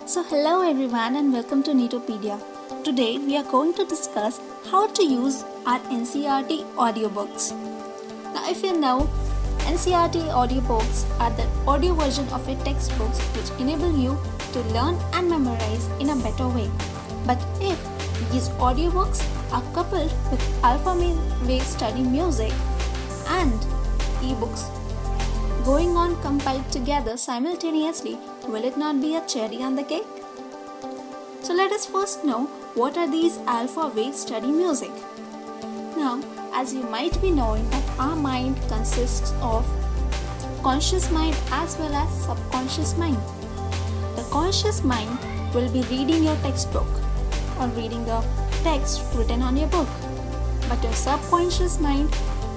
So hello everyone and welcome to Netopedia. Today we are going to discuss how to use our NCERT audiobooks. Now if you know, NCERT audiobooks are the audio version of your textbooks which enable you to learn and memorize in a better way. But if these audiobooks are coupled with alpha-wave study music and ebooks going on compiled together simultaneously, will it not be a cherry on the cake? So let us first know what are these alpha wave study music. Now, as you might be knowing that our mind consists of conscious mind as well as subconscious mind. The conscious mind will be reading your textbook or reading the text written on your book, but your subconscious mind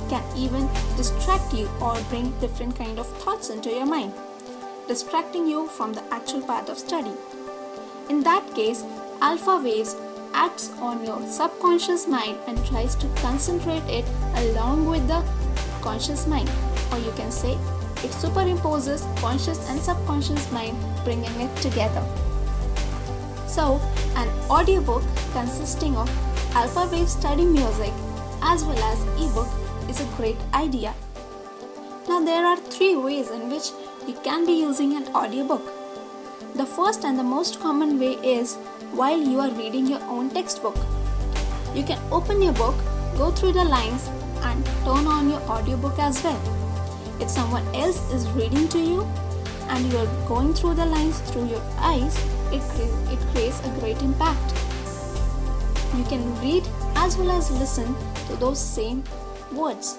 can even distract you or bring different kind of thoughts into your mind, distracting you from the actual path of study. In that case, alpha waves acts on your subconscious mind and tries to concentrate it along with the conscious mind, or you can say it superimposes conscious and subconscious mind, bringing it together. So, an audiobook consisting of alpha wave study music as well as ebook is a great idea. Now there are three ways in which you can be using an audiobook. The first and the most common way is while you are reading your own textbook. You can open your book, go through the lines and turn on your audiobook as well. If someone else is reading to you and you are going through the lines through your eyes, it creates a great impact. You can read as well as listen to those same words.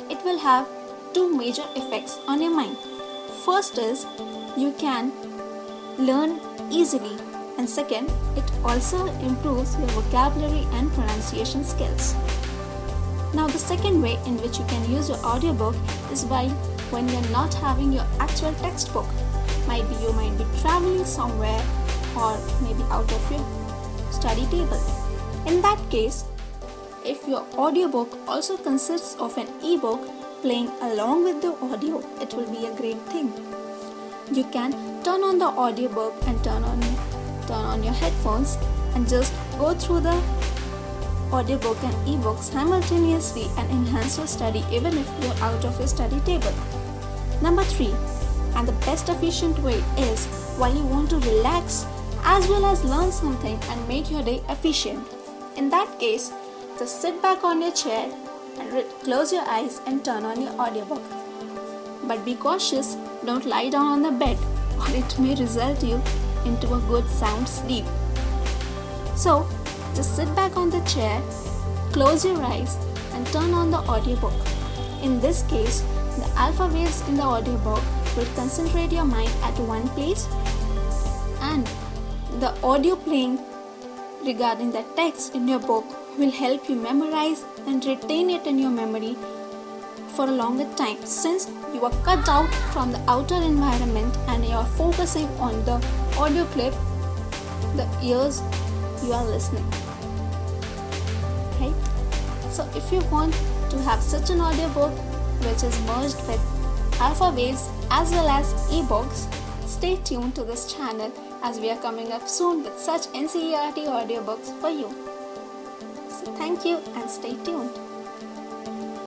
It will have two major effects on your mind. First is you can learn easily, and second, it also improves your vocabulary and pronunciation skills. Now the second way in which you can use your audiobook is when you're not having your actual textbook. You might be traveling somewhere or maybe out of your study table. In that case, if your audiobook also consists of an ebook playing along with the audio, it will be a great thing. You can turn on the audiobook and turn on your headphones and just go through the audiobook and ebook simultaneously and enhance your study even if you're out of your study table. Number 3, and the best efficient way is while you want to relax as well as learn something and make your day efficient. In that case, just sit back on your chair and close your eyes and turn on your audiobook. But be cautious, don't lie down on the bed or it may result you into a good sound sleep. So, just sit back on the chair, close your eyes and turn on the audiobook. In this case, the alpha waves in the audiobook will concentrate your mind at one place and the audio playing regarding the text in your book will help you memorize and retain it in your memory for a longer time, since you are cut out from the outer environment and you are focusing on the audio clip, the ears you are listening. Right? So if you want to have such an audiobook which is merged with alpha waves as well as ebooks, stay tuned to this channel as we are coming up soon with such NCERT audiobooks for you. So thank you and stay tuned.